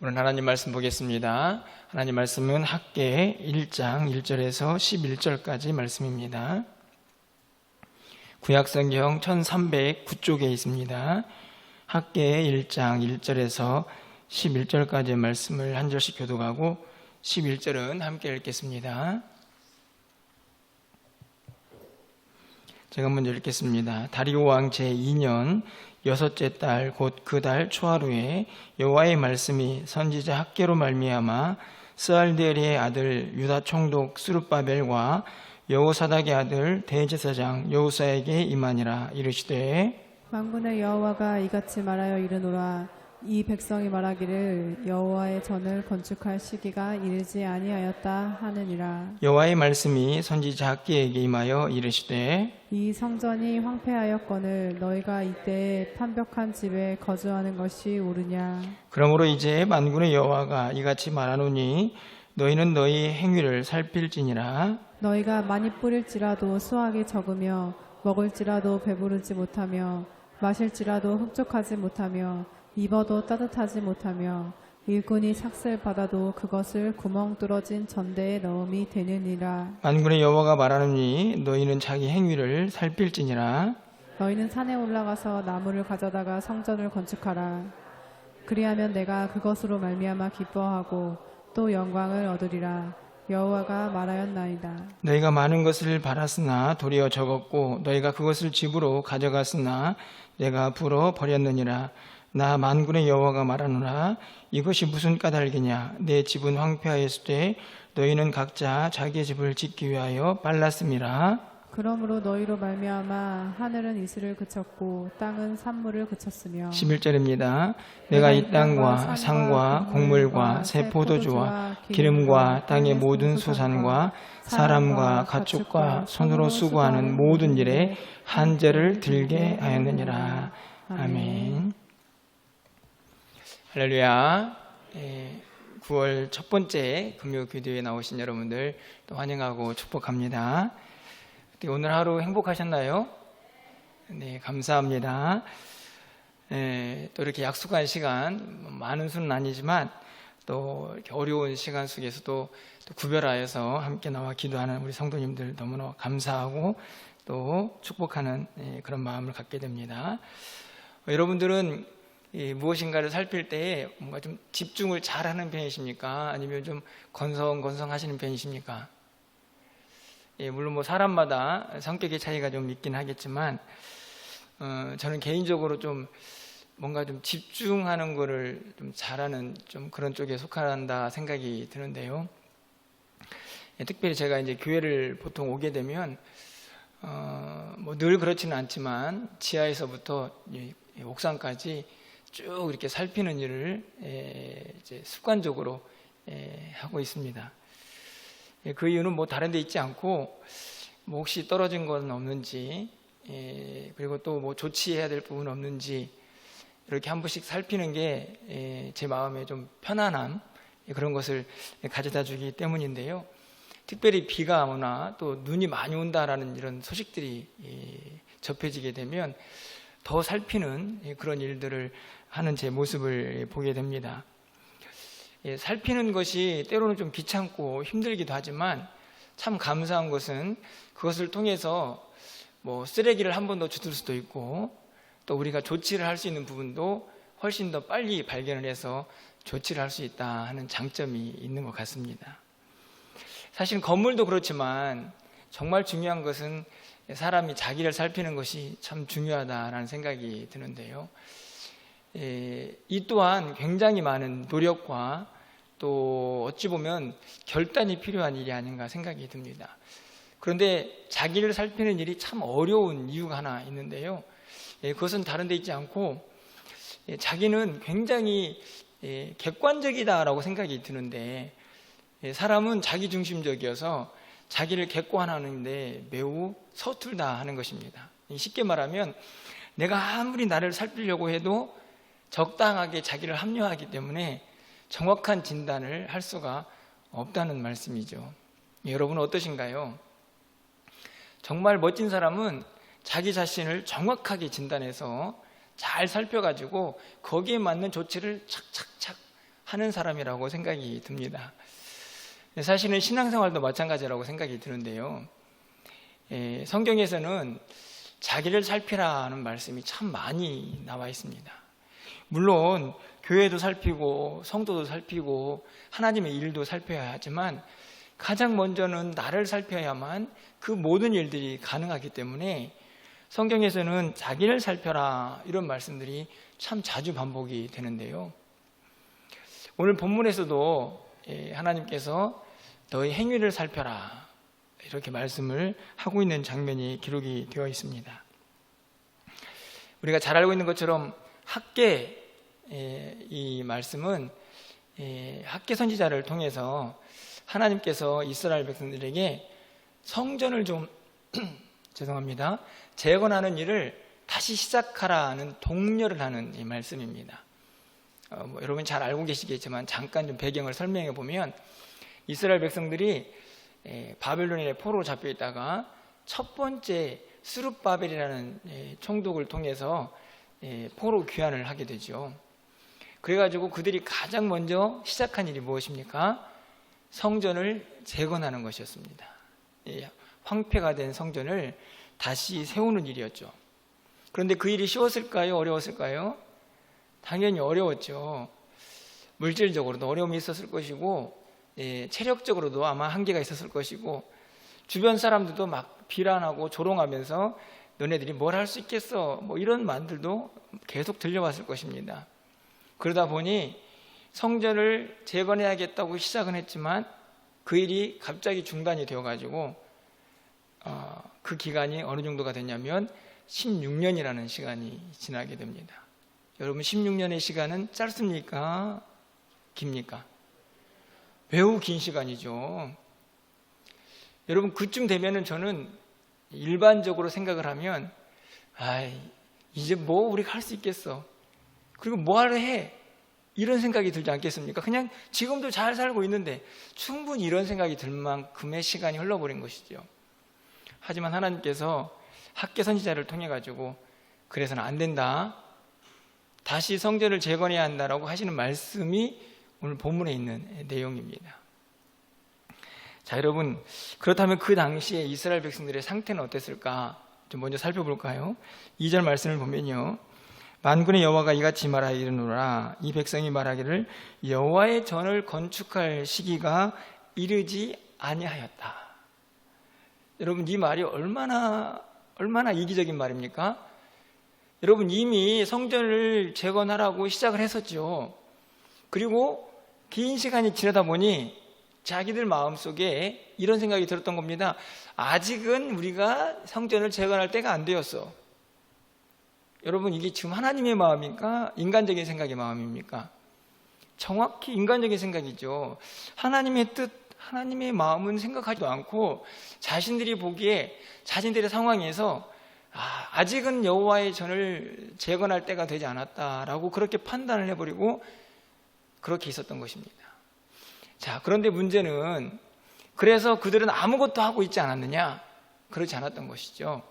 오늘 하나님 말씀 보겠습니다. 하나님 말씀은 학개 1장 1절에서 11절까지 말씀입니다. 구약성경 1309쪽에 있습니다. 학개 1장 1절에서 11절까지의 말씀을 한 절씩 교독하고 11절은 함께 읽겠습니다. 제가 먼저 읽겠습니다. 다리오 왕 제2년 여섯째 달 곧 그 달 초하루에 여호와의 말씀이 선지자 학개로 말미암아 스알디엘의 아들 유다 총독 스룹바벨과 여호사닥의 아들 대제사장 여호사에게 임하니라. 이르시되 만군의 여호와가 이같이 말하여 이르노라. 이 백성이 말하기를 여호와의 전을 건축할 시기가 이르지 아니하였다 하느니라. 여호와의 말씀이 선지자 학개에게 임하여 이르시되 이 성전이 황폐하였거늘 너희가 이때에 판벽한 집에 거주하는 것이 옳으냐. 그러므로 이제 만군의 여호와가 이같이 말하노니 너희는 너희 행위를 살필지니라. 너희가 많이 뿌릴지라도 수확이 적으며 먹을지라도 배부르지 못하며 마실지라도 흡족하지 못하며 입어도 따뜻하지 못하며 일꾼이 삭슬 받아도 그것을 구멍 뚫어진 전대에 넣음이 되느니라. 만군의 여호와가 말하노니 너희는 자기 행위를 살필지니라. 너희는 산에 올라가서 나무를 가져다가 성전을 건축하라. 그리하면 내가 그것으로 말미암아 기뻐하고 또 영광을 얻으리라. 여호와가 말하였나이다. 너희가 많은 것을 바랐으나 도리어 적었고 너희가 그것을 집으로 가져갔으나 내가 불어 버렸느니라. 나 만군의 여호와가 말하노라. 이것이 무슨 까닭이냐. 내 집은 황폐하였을 때 너희는 각자 자기의 집을 짓기 위하여 빨랐음이라. 그러므로 너희로 말미암아 하늘은 이슬을 그쳤고 땅은 산물을 그쳤으며 11절입니다. 내가 이 땅과 산과 곡물과 새 포도주와 기름과 땅의 모든 소산과 사람과 가축과 손으로 수고하는 모든 일에 한죄를 들게 하였느니라. 아멘. 할렐루야. 9월 첫 번째 금요 기도에 나오신 여러분들 또 환영하고 축복합니다. 오늘 하루 행복하셨나요? 네, 감사합니다. 또 이렇게 약속한 시간, 많은 수는 아니지만 또 이렇게 어려운 시간 속에서도 또 구별하여서 함께 나와 기도하는 우리 성도님들 너무나 감사하고 또 축복하는 그런 마음을 갖게 됩니다. 여러분들은 무엇인가를 살필 때에 뭔가 좀 집중을 잘하는 편이십니까? 아니면 좀 건성건성하시는 편이십니까? 물론 뭐 사람마다 성격의 차이가 좀 있긴 하겠지만 저는 개인적으로 좀 뭔가 좀 집중하는 거를 좀 잘하는 좀 그런 쪽에 속한다 생각이 드는데요. 특별히 제가 이제 교회를 보통 오게 되면 뭐 늘 그렇지는 않지만 지하에서부터 옥상까지 쭉 이렇게 살피는 일을 이제 습관적으로 하고 있습니다. 그 이유는 뭐 다른 데 있지 않고 뭐 혹시 떨어진 건 없는지 그리고 또 뭐 조치해야 될 부분 없는지 이렇게 한 번씩 살피는 게 제 마음에 좀 편안함 그런 것을 가져다 주기 때문인데요. 특별히 비가 오나 또 눈이 많이 온다라는 이런 소식들이 접해지게 되면 더 살피는 그런 일들을 하는 제 모습을 보게 됩니다. 살피는 것이 때로는 좀 귀찮고 힘들기도 하지만 참 감사한 것은 그것을 통해서 뭐 쓰레기를 한 번 더 주울 수도 있고 또 우리가 조치를 할 수 있는 부분도 훨씬 더 빨리 발견을 해서 조치를 할 수 있다 하는 장점이 있는 것 같습니다. 사실 건물도 그렇지만 정말 중요한 것은 사람이 자기를 살피는 것이 참 중요하다라는 생각이 드는데요. 이 또한 굉장히 많은 노력과 또 어찌 보면 결단이 필요한 일이 아닌가 생각이 듭니다. 그런데 자기를 살피는 일이 참 어려운 이유가 하나 있는데요. 그것은 다른 데 있지 않고 자기는 굉장히 객관적이다라고 생각이 드는데 사람은 자기중심적이어서 자기를 객관화하는데 매우 서툴다 하는 것입니다. 쉽게 말하면 내가 아무리 나를 살피려고 해도 적당하게 자기를 합리화하기 때문에 정확한 진단을 할 수가 없다는 말씀이죠. 여러분은 어떠신가요? 정말 멋진 사람은 자기 자신을 정확하게 진단해서 잘 살펴가지고 거기에 맞는 조치를 착착착 하는 사람이라고 생각이 듭니다. 사실은 신앙생활도 마찬가지라고 생각이 드는데요. 성경에서는 자기를 살피라는 말씀이 참 많이 나와 있습니다. 물론 교회도 살피고 성도도 살피고 하나님의 일도 살펴야 하지만 가장 먼저는 나를 살펴야만 그 모든 일들이 가능하기 때문에 성경에서는 자기를 살펴라 이런 말씀들이 참 자주 반복이 되는데요. 오늘 본문에서도 하나님께서 너희 행위를 살펴라 이렇게 말씀을 하고 있는 장면이 기록이 되어 있습니다. 우리가 잘 알고 있는 것처럼 학계 이 말씀은 학계 선지자를 통해서 하나님께서 이스라엘 백성들에게 성전을 좀 죄송합니다. 재건하는 일을 다시 시작하라는 독려를 하는 이 말씀입니다. 여러분 잘 알고 계시겠지만 잠깐 좀 배경을 설명해 보면 이스라엘 백성들이 바벨론의 포로로 잡혀 있다가 첫 번째 스룹바벨이라는 총독을 통해서 포로 귀환을 하게 되죠. 그래가지고 그들이 가장 먼저 시작한 일이 무엇입니까? 성전을 재건하는 것이었습니다. 황폐가 된 성전을 다시 세우는 일이었죠. 그런데 그 일이 쉬웠을까요? 어려웠을까요? 당연히 어려웠죠. 물질적으로도 어려움이 있었을 것이고 체력적으로도 아마 한계가 있었을 것이고 주변 사람들도 막 비난하고 조롱하면서 너네들이 뭘 할 수 있겠어 뭐 이런 말들도 계속 들려왔을 것입니다. 그러다 보니 성전을 재건해야겠다고 시작은 했지만 그 일이 갑자기 중단이 되어가지고 그 기간이 어느 정도가 됐냐면 16년이라는 시간이 지나게 됩니다. 여러분 16년의 시간은 짧습니까? 깁니까? 매우 긴 시간이죠. 여러분 그쯤 되면은 저는 일반적으로 생각을 하면 이제 뭐 우리가 할 수 있겠어. 그리고 뭐하러 해? 이런 생각이 들지 않겠습니까? 그냥 지금도 잘 살고 있는데 충분히 이런 생각이 들 만큼의 시간이 흘러버린 것이죠. 하지만 하나님께서 학계 선지자를 통해 가지고 그래서는 안 된다. 다시 성전을 재건해야 한다라고 하시는 말씀이 오늘 본문에 있는 내용입니다. 자, 여러분 그렇다면 그 당시에 이스라엘 백성들의 상태는 어땠을까? 좀 먼저 살펴볼까요? 2절 말씀을 보면요. 만군의 여호와가 이같이 말하여 이르노라. 이 백성이 말하기를 여호와의 전을 건축할 시기가 이르지 아니하였다. 여러분 이 말이 얼마나 이기적인 말입니까? 여러분 이미 성전을 재건하라고 시작을 했었죠. 그리고 긴 시간이 지나다 보니 자기들 마음속에 이런 생각이 들었던 겁니다. 아직은 우리가 성전을 재건할 때가 안 되었어. 여러분 이게 지금 하나님의 마음입니까? 인간적인 생각의 마음입니까? 정확히 인간적인 생각이죠. 하나님의 뜻, 하나님의 마음은 생각하지도 않고 자신들이 보기에 자신들의 상황에서 아직은 여호와의 전을 재건할 때가 되지 않았다라고 그렇게 판단을 해버리고 그렇게 있었던 것입니다. 자, 그런데 문제는 그래서 그들은 아무것도 하고 있지 않았느냐? 그렇지 않았던 것이죠.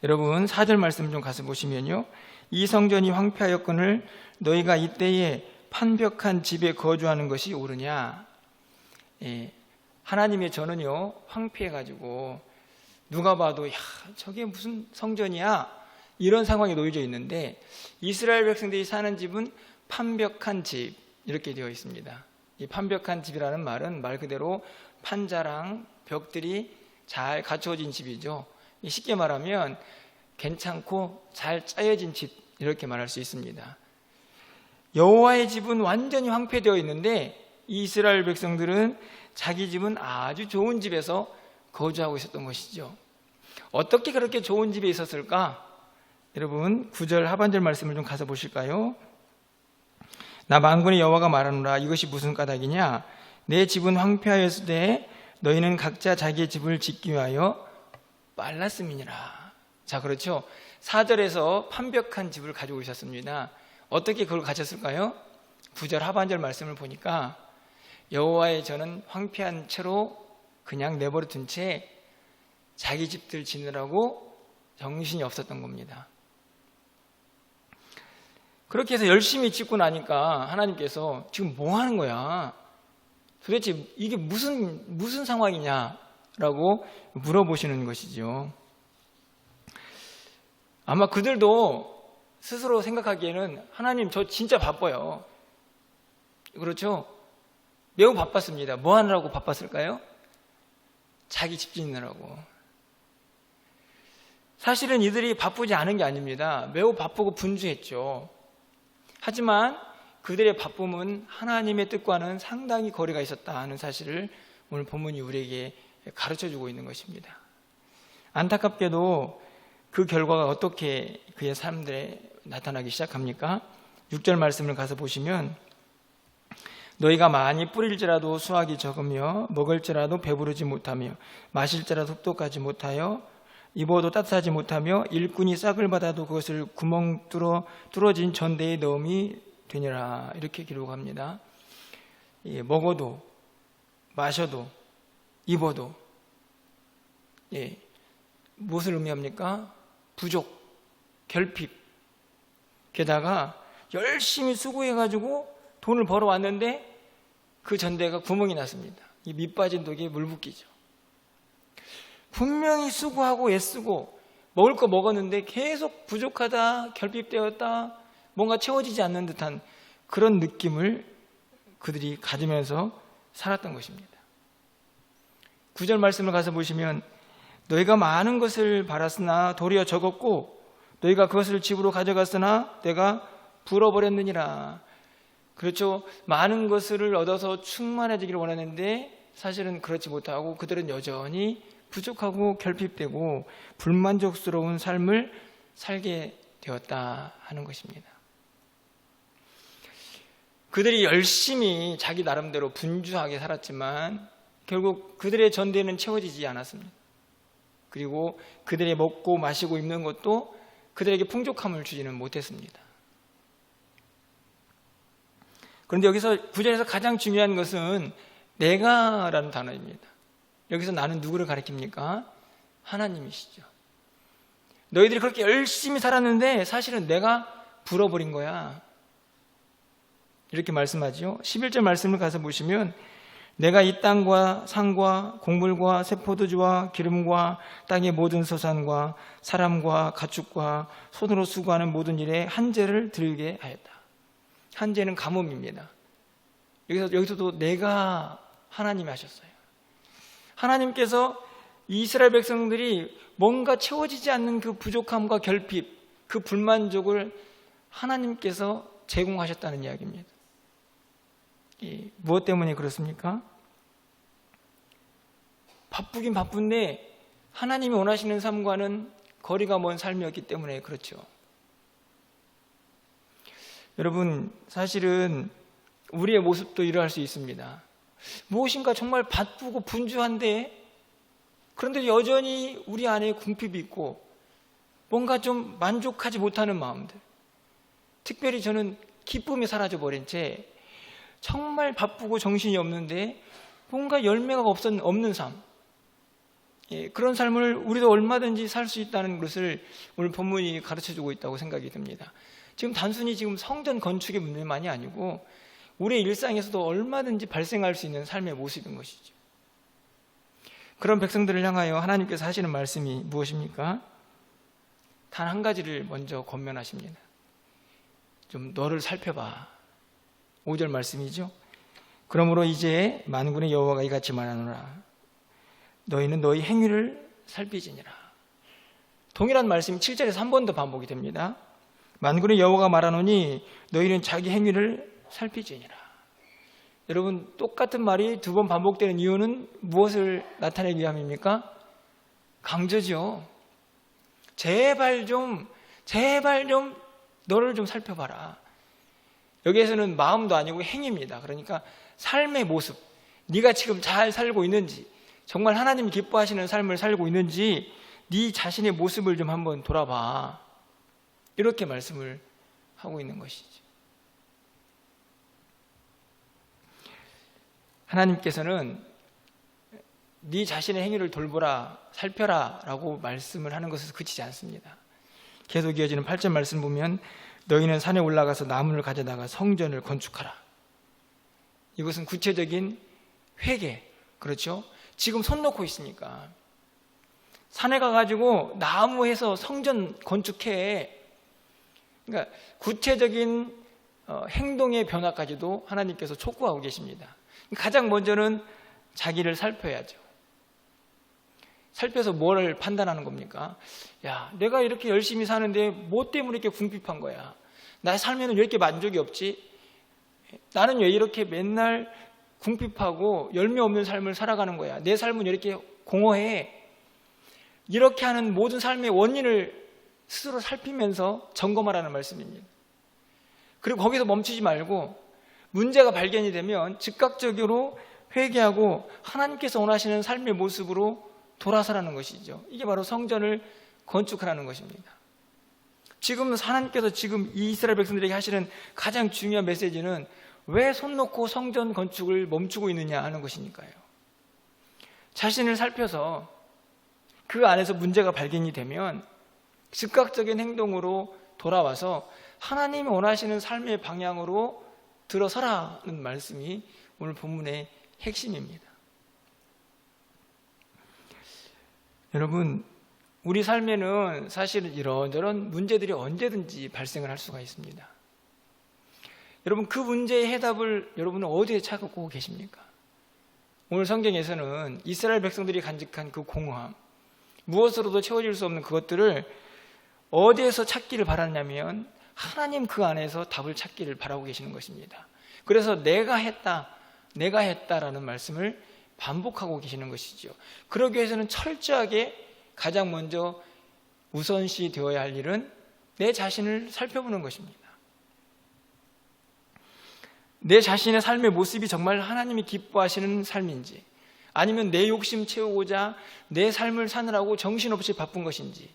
여러분 4절 말씀 좀 가서 보시면요. 이 성전이 황폐하였거늘 너희가 이때에 판벽한 집에 거주하는 것이 옳으냐? 하나님의 전은요 황폐해가지고 누가 봐도 저게 무슨 성전이야? 이런 상황에 놓여져 있는데 이스라엘 백성들이 사는 집은 판벽한 집 이렇게 되어 있습니다. 이 판벽한 집이라는 말은 말 그대로 판자랑 벽들이 잘 갖추어진 집이죠. 쉽게 말하면 괜찮고 잘 짜여진 집 이렇게 말할 수 있습니다. 여호와의 집은 완전히 황폐되어 있는데 이 이스라엘 백성들은 자기 집은 아주 좋은 집에서 거주하고 있었던 것이죠. 어떻게 그렇게 좋은 집에 있었을까? 여러분 9절 하반절 말씀을 좀 가서 보실까요? 나 만군의 여호와가 말하노라. 이것이 무슨 까닭이냐? 내 집은 황폐하였을 때 너희는 각자 자기의 집을 짓기 위하여 말랐음이니라. 자, 그렇죠. 4절에서 판벽한 집을 가지고 있었습니다. 어떻게 그걸 가졌을까요? 9절 하반절 말씀을 보니까 여호와의 전은 황폐한 채로 그냥 내버려 둔 채 자기 집들 짓느라고 정신이 없었던 겁니다. 그렇게 해서 열심히 짓고 나니까 하나님께서 지금 뭐 하는 거야? 도대체 이게 무슨 상황이냐라고 물어보시는 것이죠. 아마 그들도 스스로 생각하기에는 하나님 저 진짜 바빠요. 그렇죠? 매우 바빴습니다. 뭐 하느라고 바빴을까요? 자기 집 짓느라고. 사실은 이들이 바쁘지 않은 게 아닙니다. 매우 바쁘고 분주했죠. 하지만 그들의 바쁨은 하나님의 뜻과는 상당히 거리가 있었다 하는 사실을 오늘 본문이 우리에게 가르쳐주고 있는 것입니다. 안타깝게도 그 결과가 어떻게 그의 삶들에 나타나기 시작합니까? 6절 말씀을 가서 보시면 너희가 많이 뿌릴지라도 수확이 적으며 먹을지라도 배부르지 못하며 마실지라도 흡독하지 못하여 입어도 따뜻하지 못하며 일꾼이 싹을 받아도 그것을 구멍 뚫어진 전대에 넣음이 되니라. 이렇게 기록합니다. 먹어도 마셔도 입어도 무엇을 의미합니까? 부족, 결핍. 게다가 열심히 수고해가지고 돈을 벌어왔는데 그 전대가 구멍이 났습니다. 이 밑 빠진 독에 물 붓기죠. 분명히 수고하고 애쓰고 먹을 거 먹었는데 계속 부족하다, 결핍되었다, 뭔가 채워지지 않는 듯한 그런 느낌을 그들이 가지면서 살았던 것입니다. 9절 말씀을 가서 보시면 너희가 많은 것을 바랐으나 도리어 적었고 너희가 그것을 집으로 가져갔으나 내가 불어버렸느니라. 그렇죠. 많은 것을 얻어서 충만해지기를 원하는데 사실은 그렇지 못하고 그들은 여전히 부족하고 결핍되고 불만족스러운 삶을 살게 되었다 하는 것입니다. 그들이 열심히 자기 나름대로 분주하게 살았지만 결국 그들의 전대는 채워지지 않았습니다. 그리고 그들의 먹고 마시고 입는 것도 그들에게 풍족함을 주지는 못했습니다. 그런데 여기서 구절에서 가장 중요한 것은 내가라는 단어입니다. 여기서 나는 누구를 가리킵니까? 하나님이시죠. 너희들이 그렇게 열심히 살았는데 사실은 내가 불어버린 거야. 이렇게 말씀하죠. 11절 말씀을 가서 보시면 내가 이 땅과 산과 곡물과 새포도주와 기름과 땅의 모든 소산과 사람과 가축과 손으로 수고하는 모든 일에 한죄를 들게 하였다. 한죄는 가뭄입니다. 여기서도 내가 하나님이 하셨어요. 하나님께서 이스라엘 백성들이 뭔가 채워지지 않는 그 부족함과 결핍, 그 불만족을 하나님께서 제공하셨다는 이야기입니다. 무엇 때문에 그렇습니까? 바쁘긴 바쁜데 하나님이 원하시는 삶과는 거리가 먼 삶이었기 때문에 그렇죠. 여러분, 사실은 우리의 모습도 이러할 수 있습니다. 무엇인가 정말 바쁘고 분주한데 그런데 여전히 우리 안에 궁핍이 있고 뭔가 좀 만족하지 못하는 마음들, 특별히 저는 기쁨이 사라져버린 채 정말 바쁘고 정신이 없는데 뭔가 열매가 없는 삶, 그런 삶을 우리도 얼마든지 살 수 있다는 것을 오늘 본문이 가르쳐주고 있다고 생각이 듭니다. 지금 단순히 지금 성전 건축의 문제만이 아니고 우리의 일상에서도 얼마든지 발생할 수 있는 삶의 모습인 것이죠. 그런 백성들을 향하여 하나님께서 하시는 말씀이 무엇입니까? 단 한 가지를 먼저 권면하십니다. 좀 너를 살펴봐. 5절 말씀이죠. 그러므로 이제 만군의 여호와가 이같이 말하노라. 너희는 너희 행위를 살피지니라. 동일한 말씀이 7절에서 한 번 더 반복이 됩니다. 만군의 여호와가 말하노니 너희는 자기 행위를 살피지니라. 여러분, 똑같은 말이 두 번 반복되는 이유는 무엇을 나타내기 위함입니까? 강조죠. 제발 좀 너를 좀 살펴봐라. 여기에서는 마음도 아니고 행위입니다. 그러니까 삶의 모습, 네가 지금 잘 살고 있는지, 정말 하나님이 기뻐하시는 삶을 살고 있는지 네 자신의 모습을 좀 한번 돌아봐. 이렇게 말씀을 하고 있는 것이죠. 하나님께서는 네 자신의 행위를 돌보라, 살펴라 라고 말씀을 하는 것에서 그치지 않습니다. 계속 이어지는 8절 말씀 보면 너희는 산에 올라가서 나무를 가져다가 성전을 건축하라. 이것은 구체적인 회개, 그렇죠? 지금 손 놓고 있으니까 산에 가가지고 나무해서 성전 건축해. 그러니까 구체적인 행동의 변화까지도 하나님께서 촉구하고 계십니다. 가장 먼저는 자기를 살펴야죠. 살펴서 뭐를 판단하는 겁니까? 야, 내가 이렇게 열심히 사는데 뭐 때문에 이렇게 궁핍한 거야? 나의 삶에는 왜 이렇게 만족이 없지? 나는 왜 이렇게 맨날 궁핍하고 열매 없는 삶을 살아가는 거야? 내 삶은 왜 이렇게 공허해? 이렇게 하는 모든 삶의 원인을 스스로 살피면서 점검하라는 말씀입니다. 그리고 거기서 멈추지 말고 문제가 발견이 되면 즉각적으로 회개하고 하나님께서 원하시는 삶의 모습으로 돌아서라는 것이죠. 이게 바로 성전을 건축하라는 것입니다. 지금 하나님께서 지금 이 이스라엘 백성들에게 하시는 가장 중요한 메시지는 왜 손 놓고 성전 건축을 멈추고 있느냐 하는 것이니까요. 자신을 살펴서 그 안에서 문제가 발견이 되면 즉각적인 행동으로 돌아와서 하나님이 원하시는 삶의 방향으로 들어서라는 말씀이 오늘 본문의 핵심입니다. 여러분, 우리 삶에는 사실은 이런저런 문제들이 언제든지 발생을 할 수가 있습니다. 여러분, 그 문제의 해답을 여러분은 어디에 찾고 계십니까? 오늘 성경에서는 이스라엘 백성들이 간직한 그 공허함, 무엇으로도 채워질 수 없는 그것들을 어디에서 찾기를 바라냐면 하나님 그 안에서 답을 찾기를 바라고 계시는 것입니다. 그래서 내가 했다라는 말씀을 반복하고 계시는 것이죠. 그러기 위해서는 철저하게 가장 먼저 우선시 되어야 할 일은 내 자신을 살펴보는 것입니다. 내 자신의 삶의 모습이 정말 하나님이 기뻐하시는 삶인지, 아니면 내 욕심 채우고자 내 삶을 사느라고 정신없이 바쁜 것인지,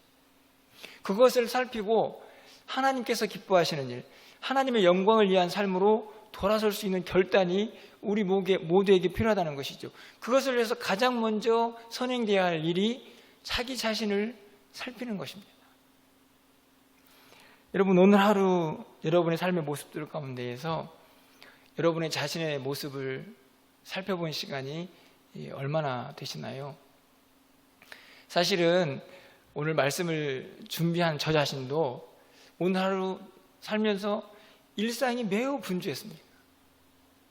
그것을 살피고 하나님께서 기뻐하시는 일, 하나님의 영광을 위한 삶으로 돌아설 수 있는 결단이 우리 모두에게 필요하다는 것이죠. 그것을 위해서 가장 먼저 선행되어야 할 일이 자기 자신을 살피는 것입니다. 여러분, 오늘 하루 여러분의 삶의 모습들 가운데에서 여러분의 자신의 모습을 살펴본 시간이 얼마나 되시나요? 사실은 오늘 말씀을 준비한 저 자신도 오늘 하루 살면서 일상이 매우 분주했습니다.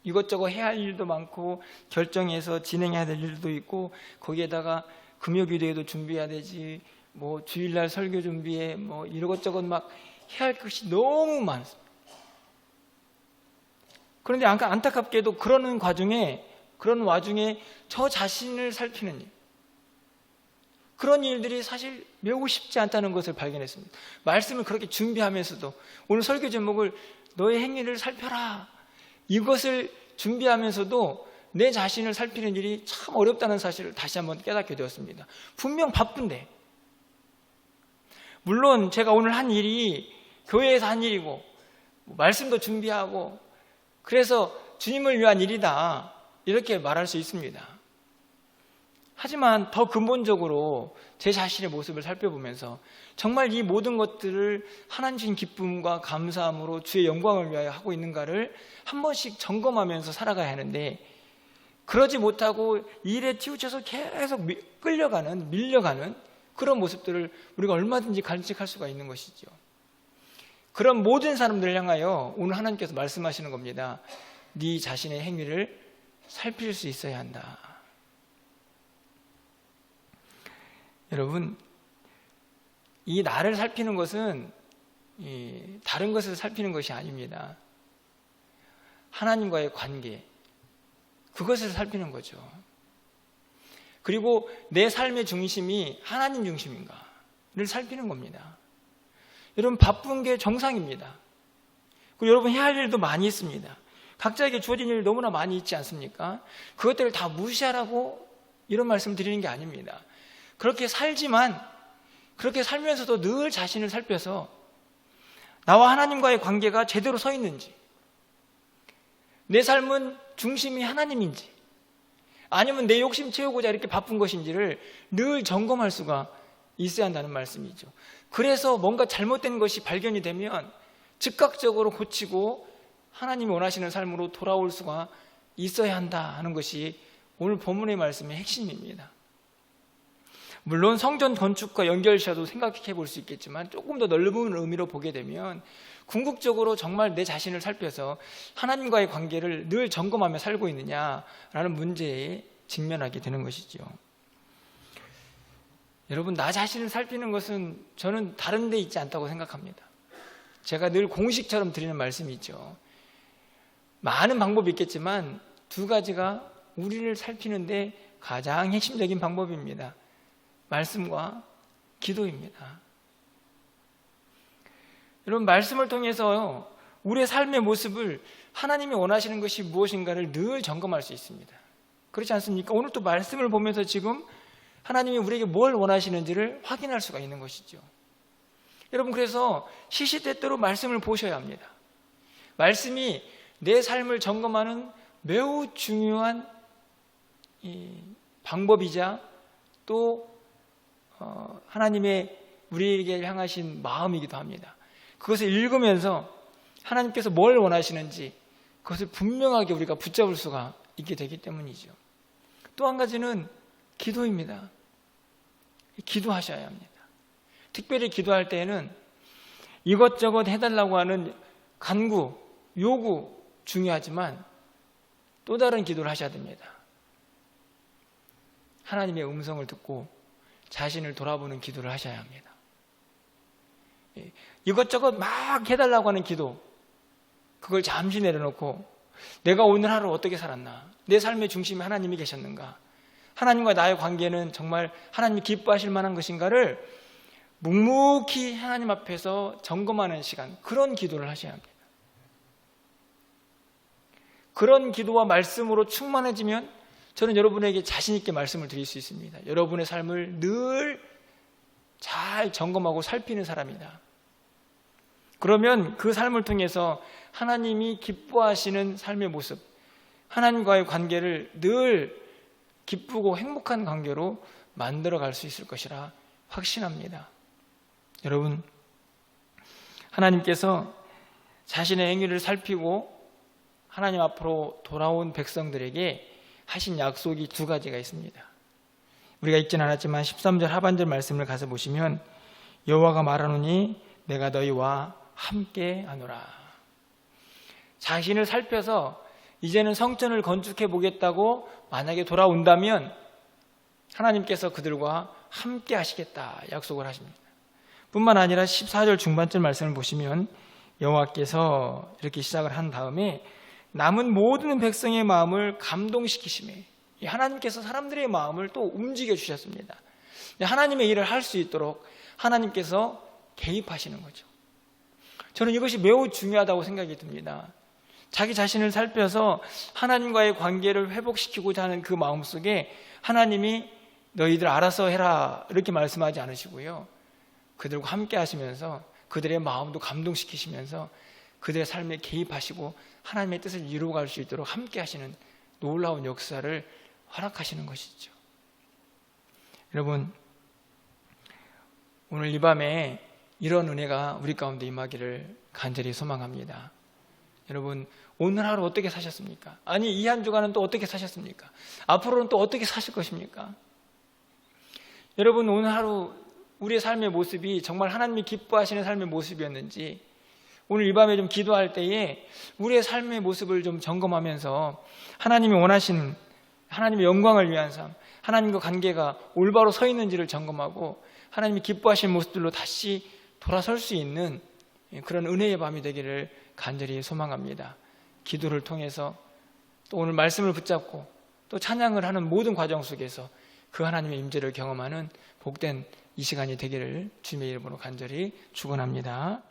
이것저것 해야 할 일도 많고 결정해서 진행해야 될 일도 있고, 거기에다가 금요기도회도 준비해야 되지, 뭐 주일날 설교 준비해, 뭐 이것저것 막 해야 할 것이 너무 많습니다. 그런데 안타깝게도 그런 와중에 저 자신을 살피는 일, 그런 일들이 사실 매우 쉽지 않다는 것을 발견했습니다. 말씀을 그렇게 준비하면서도 오늘 설교 제목을 너의 행위를 살펴라, 이것을 준비하면서도 내 자신을 살피는 일이 참 어렵다는 사실을 다시 한번 깨닫게 되었습니다. 분명 바쁜데, 물론 제가 오늘 한 일이 교회에서 한 일이고 말씀도 준비하고 그래서 주님을 위한 일이다, 이렇게 말할 수 있습니다. 하지만 더 근본적으로 제 자신의 모습을 살펴보면서 정말 이 모든 것들을 하나님 주신 기쁨과 감사함으로 주의 영광을 위하여 하고 있는가를 한 번씩 점검하면서 살아가야 하는데, 그러지 못하고 일에 치우쳐서 계속 밀려가는 그런 모습들을 우리가 얼마든지 간직할 수가 있는 것이죠. 그런 모든 사람들을 향하여 오늘 하나님께서 말씀하시는 겁니다. 네 자신의 행위를 살필 수 있어야 한다. 여러분, 이 나를 살피는 것은 다른 것을 살피는 것이 아닙니다. 하나님과의 관계, 그것을 살피는 거죠. 그리고 내 삶의 중심이 하나님 중심인가를 살피는 겁니다. 여러분, 바쁜 게 정상입니다. 그리고 여러분 해야 할 일도 많이 있습니다. 각자에게 주어진 일 너무나 많이 있지 않습니까? 그것들을 다 무시하라고 이런 말씀 드리는 게 아닙니다. 그렇게 살면서도 늘 자신을 살펴서 나와 하나님과의 관계가 제대로 서 있는지, 내 삶은 중심이 하나님인지, 아니면 내 욕심 채우고자 이렇게 바쁜 것인지를 늘 점검할 수가 있어야 한다는 말씀이죠. 그래서 뭔가 잘못된 것이 발견이 되면 즉각적으로 고치고 하나님이 원하시는 삶으로 돌아올 수가 있어야 한다 하는 것이 오늘 본문의 말씀의 핵심입니다. 물론 성전 건축과 연결시켜도 생각해 볼 수 있겠지만 조금 더 넓은 의미로 보게 되면 궁극적으로 정말 내 자신을 살펴서 하나님과의 관계를 늘 점검하며 살고 있느냐라는 문제에 직면하게 되는 것이죠. 여러분, 나 자신을 살피는 것은 저는 다른 데 있지 않다고 생각합니다. 제가 늘 공식처럼 드리는 말씀이 있죠. 많은 방법이 있겠지만 두 가지가 우리를 살피는데 가장 핵심적인 방법입니다. 말씀과 기도입니다. 여러분, 말씀을 통해서 우리의 삶의 모습을 하나님이 원하시는 것이 무엇인가를 늘 점검할 수 있습니다. 그렇지 않습니까? 오늘 또 말씀을 보면서 지금 하나님이 우리에게 뭘 원하시는지를 확인할 수가 있는 것이죠. 여러분, 그래서 시시때때로 말씀을 보셔야 합니다. 말씀이 내 삶을 점검하는 매우 중요한 방법이자 또 하나님의 우리에게 향하신 마음이기도 합니다. 그것을 읽으면서 하나님께서 뭘 원하시는지 그것을 분명하게 우리가 붙잡을 수가 있게 되기 때문이죠. 또 한 가지는 기도입니다. 기도하셔야 합니다. 특별히 기도할 때에는 이것저것 해달라고 하는 간구, 요구 중요하지만 또 다른 기도를 하셔야 됩니다. 하나님의 음성을 듣고 자신을 돌아보는 기도를 하셔야 합니다. 이것저것 막 해달라고 하는 기도, 그걸 잠시 내려놓고 내가 오늘 하루 어떻게 살았나, 내 삶의 중심에 하나님이 계셨는가, 하나님과 나의 관계는 정말 하나님이 기뻐하실 만한 것인가를 묵묵히 하나님 앞에서 점검하는 시간, 그런 기도를 하셔야 합니다. 그런 기도와 말씀으로 충만해지면 저는 여러분에게 자신 있게 말씀을 드릴 수 있습니다. 여러분의 삶을 늘 잘 점검하고 살피는 사람이다. 그러면 그 삶을 통해서 하나님이 기뻐하시는 삶의 모습, 하나님과의 관계를 늘 기쁘고 행복한 관계로 만들어갈 수 있을 것이라 확신합니다. 여러분, 하나님께서 자신의 행위를 살피고 하나님 앞으로 돌아온 백성들에게 하신 약속이 두 가지가 있습니다. 우리가 읽진 않았지만 13절 하반절 말씀을 가서 보시면 여호와가 말하노니 내가 너희와 함께 하노라. 자신을 살펴서 이제는 성전을 건축해 보겠다고 만약에 돌아온다면 하나님께서 그들과 함께 하시겠다 약속을 하십니다. 뿐만 아니라 14절 중반절 말씀을 보시면 여호와께서 이렇게 시작을 한 다음에 남은 모든 백성의 마음을 감동시키시매, 하나님께서 사람들의 마음을 또 움직여 주셨습니다. 하나님의 일을 할 수 있도록 하나님께서 개입하시는 거죠. 저는 이것이 매우 중요하다고 생각이 듭니다. 자기 자신을 살펴서 하나님과의 관계를 회복시키고자 하는 그 마음속에 하나님이 너희들 알아서 해라 이렇게 말씀하지 않으시고요, 그들과 함께 하시면서 그들의 마음도 감동시키시면서 그들의 삶에 개입하시고 하나님의 뜻을 이루어갈 수 있도록 함께 하시는 놀라운 역사를 허락하시는 것이죠. 여러분, 오늘 이 밤에 이런 은혜가 우리 가운데 임하기를 간절히 소망합니다. 여러분, 오늘 하루 어떻게 사셨습니까? 아니, 이 한 주간은 또 어떻게 사셨습니까? 앞으로는 또 어떻게 사실 것입니까? 여러분, 오늘 하루 우리의 삶의 모습이 정말 하나님이 기뻐하시는 삶의 모습이었는지, 오늘 이 밤에 좀 기도할 때에 우리의 삶의 모습을 좀 점검하면서 하나님이 원하시는 하나님의 영광을 위한 삶, 하나님과 관계가 올바로 서 있는지를 점검하고 하나님이 기뻐하시는 모습들로 다시 돌아설 수 있는 그런 은혜의 밤이 되기를 간절히 소망합니다. 기도를 통해서 또 오늘 말씀을 붙잡고 또 찬양을 하는 모든 과정 속에서 그 하나님의 임재를 경험하는 복된 이 시간이 되기를 주님의 이름으로 간절히 축원합니다.